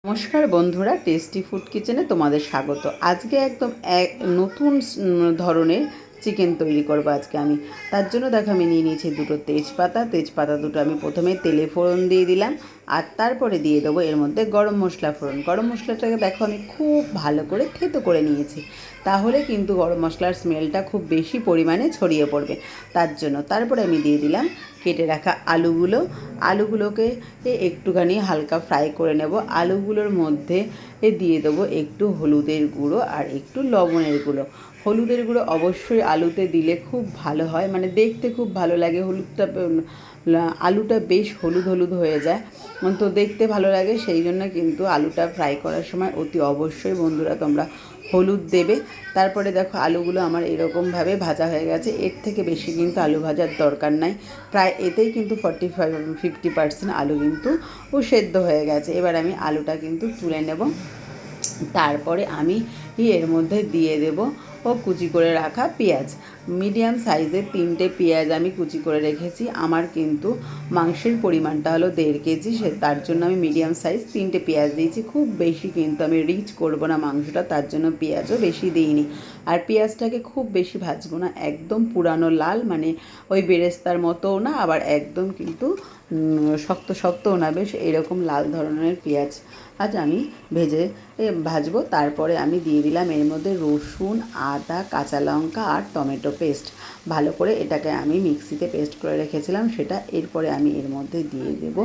নমস্কার বন্ধুরা, tasty food কিচেনে তোমাদের স্বাগত। আজকে একদম নতুন ধরনের চিকেন তৈরি করবো আজকে আমি। তার জন্য দেখো আমি নিয়ে নিয়েছি দুটো তেজপাতা দুটো আমি প্রথমে তেলে ফোড়ন দিয়ে দিলাম, আর তারপরে দিয়ে দেবো এর মধ্যে গরম মশলা ফোড়ন। গরম মশলাটাকে দেখো আমি খুব ভালো করে থেতো করে নিয়েছি, তাহলে কিন্তু গরম মশলার স্মেলটা খুব বেশি পরিমাণে ছড়িয়ে পড়বে। তার জন্য তারপরে আমি দিয়ে দিলাম কেটে রাখা আলুগুলোকে একটুখানি হালকা ফ্রাই করে নেব। আলুগুলোর মধ্যে দিয়ে দেবো একটু হলুদের গুঁড়ো আর একটু লবণের গুঁড়ো। হলুদের গুঁড়ো অবশ্যই আলুতে দিলে খুব ভালো হয়, মানে দেখতে খুব ভালো লাগে। আলুটা বেশ হলুদ হয়ে যায়, তো দেখতে ভালো লাগে। সেই জন্য কিন্তু আলুটা ফ্রাই করার সময় অতি অবশ্যই বন্ধুরা তোমরা হলুদ দেবে। তারপরে দেখো আলুগুলো আমার এরকমভাবে ভাজা হয়ে গেছে। এর থেকে বেশি কিন্তু আলু ভাজার দরকার নাই। প্রায় এতেই কিন্তু 50% আলু কিন্তু সেদ্ধ হয়ে গেছে। এবার আমি আলুটা কিন্তু তুলে নেব। তারপরে আমি এর মধ্যে দিয়ে দেব কুচি করে রাখা পেঁয়াজ। মিডিয়াম সাইজের 3টে পেঁয়াজ আমি কুচি করে রেখেছি। আমার কিন্তু মাংসের পরিমাণটা হলো 1.5 কেজি, তার জন্য আমি মিডিয়াম সাইজ 3টে পেঁয়াজ দিয়েছি। খুব বেশি কিন্তু আমি রিচ করব না মাংসটা, তার জন্য পেঁয়াজও বেশি দিইনি। আর পেঁয়াজটাকে খুব বেশি ভাজবো না, একদম পুরানো লাল, মানে ওই বেরেস্তার মতোও না, আবার একদম কিন্তু শক্তও না, বেশ এরকম লাল ধরনের পেঁয়াজ আজ আমি ভাজবো। তারপরে আমি দিয়ে দিলাম এর মধ্যে রসুন, আদা, কাঁচা লঙ্কা আর টমেটো পেস্ট। ভালো করে এটাকে আমি মিক্সিতে পেস্ট করে রেখেছিলাম সেটা। এরপরে আমি এর মধ্যে দিয়ে দেবো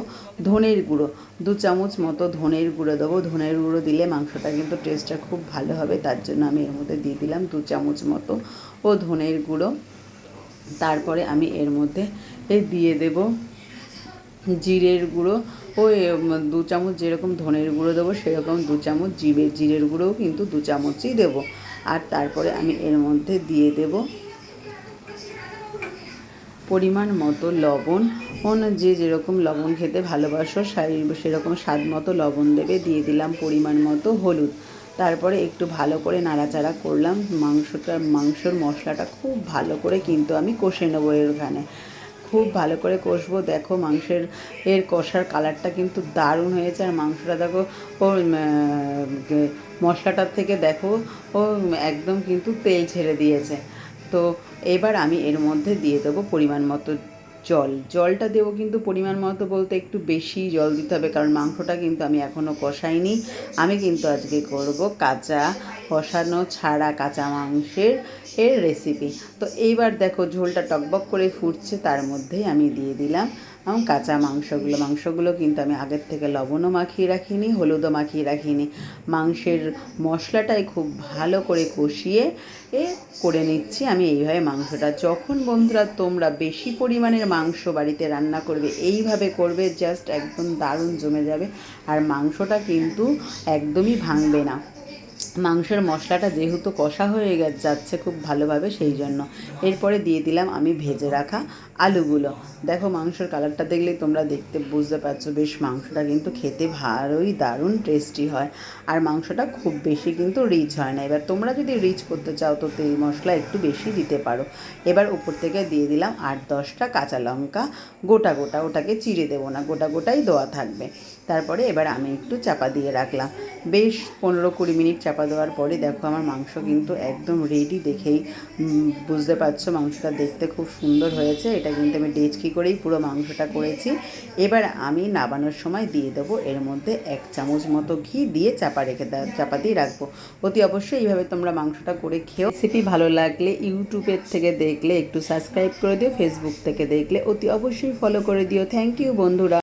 ধনের গুঁড়ো, 2 চামচ মতো ধনের গুঁড়ো দেবো। ধনের গুঁড়ো দিলে মাংসটা কিন্তু টেস্টটা খুব ভালো হবে, তার জন্য আমি এর মধ্যে দিয়ে দিলাম 2 চামচ মতো ধনের গুঁড়ো। তারপরে আমি এর মধ্যে দিয়ে দেবো জিরের গুঁড়ো, ওই 2 চামচ যেরকম ধনের গুঁড়ো দেবো সেরকম 2 চামচ জিরের গুঁড়োও কিন্তু 2 চামচই দেবো। আর তারপরে আমি এর মধ্যে দিয়ে দেবো পরিমাণ মতো লবণ। যে যেরকম লবণ খেতে ভালোবাসো সেরকম স্বাদ মতো লবণ দেবে। দিয়ে দিলাম পরিমাণ মতো হলুদ। তারপরে একটু ভালো করে নাড়াচাড়া করলাম। মাংসর মশলাটা খুব ভালো করে কিন্তু আমি কষে নেবো। এখানে খুব ভালো করে কষবো। দেখো এর কষার কালারটা কিন্তু দারুণ হয়েছে। আর মাংসটা দেখো মশলাটার থেকে দেখো একদম কিন্তু তেল ছেড়ে দিয়েছে। তো এবার আমি এর মধ্যে দিয়ে দেবো পরিমাণ মতো জলটা দেবো, কিন্তু পরিমাণ মতো বলতে একটু বেশি জল দিতে হবে, কারণ মাংসটা কিন্তু আমি এখনও কষাইনি। আমি কিন্তু আজকে করব কষানো ছাড়া কাঁচা মাংসের রেসিপি। তো এইবার দেখো ঝোলটা টকবক করে ফুটছে, তার মধ্যেই আমি দিয়ে দিলাম কাঁচা মাংসগুলো কিন্তু আমি আগের থেকে লবণও মাখিয়ে রাখিনি, হলুদও মাখিয়ে রাখিনি। মাংসের মশলাটাই খুব ভালো করে কষিয়ে করে নিচ্ছি আমি এইভাবে মাংসটা। যখন বন্ধুরা তোমরা বেশি পরিমাণের মাংস বাড়িতে রান্না করবে, এইভাবে করবে, জাস্ট একদম দারুণ জমে যাবে। আর মাংসটা কিন্তু একদমই ভাঙবে না। মাংসের মশলাটা যেহেতু কষা হয়ে যাচ্ছে খুব ভালোভাবে, সেই জন্য। এরপরে দিয়ে দিলাম আমি ভেজে রাখা আলুগুলো। দেখো মাংসের কালারটা দেখলেই তোমরা বুঝতে পারছো, বেশ মাংসটা কিন্তু খেতে ভালোই দারুণ টেস্টি হয়। আর মাংসটা খুব বেশি কিন্তু রিচ হয় না। এবার তোমরা যদি রিচ করতে চাও তো তেল মশলা একটু বেশি দিতে পারো। এবার উপর থেকে দিয়ে দিলাম 8-10টা কাঁচা লঙ্কা গোটা, ওটাকে চিড়ে দেবো না, গোটাই দেওয়া থাকবে। তারপরে এবার আমি একটু চাপা দিয়ে রাখলাম। বেশ 15-20 মিনিট চাপা দেওয়ার পরে দেখো আমার মাংস কিন্তু একদম রেডি। দেখেই বুঝতে পারছো মাংসটা দেখতে খুব সুন্দর হয়েছে। এটা কিন্তু আমি ডেচকি করেই পুরো মাংসটা করেছি। এবার আমি নাবানোর সময় দিয়ে দেবো এর মধ্যে 1 চামচ মতো ঘি দিয়ে চাপা দিয়ে রাখবো। অতি অবশ্যই এইভাবে তোমরা মাংসটা করে খেও। রেসিপি ভালো লাগলে ইউটিউবের থেকে দেখলে একটু সাবস্ক্রাইব করে দিও, ফেসবুক থেকে দেখলে অতি অবশ্যই ফলো করে দিও। থ্যাংক ইউ বন্ধুরা।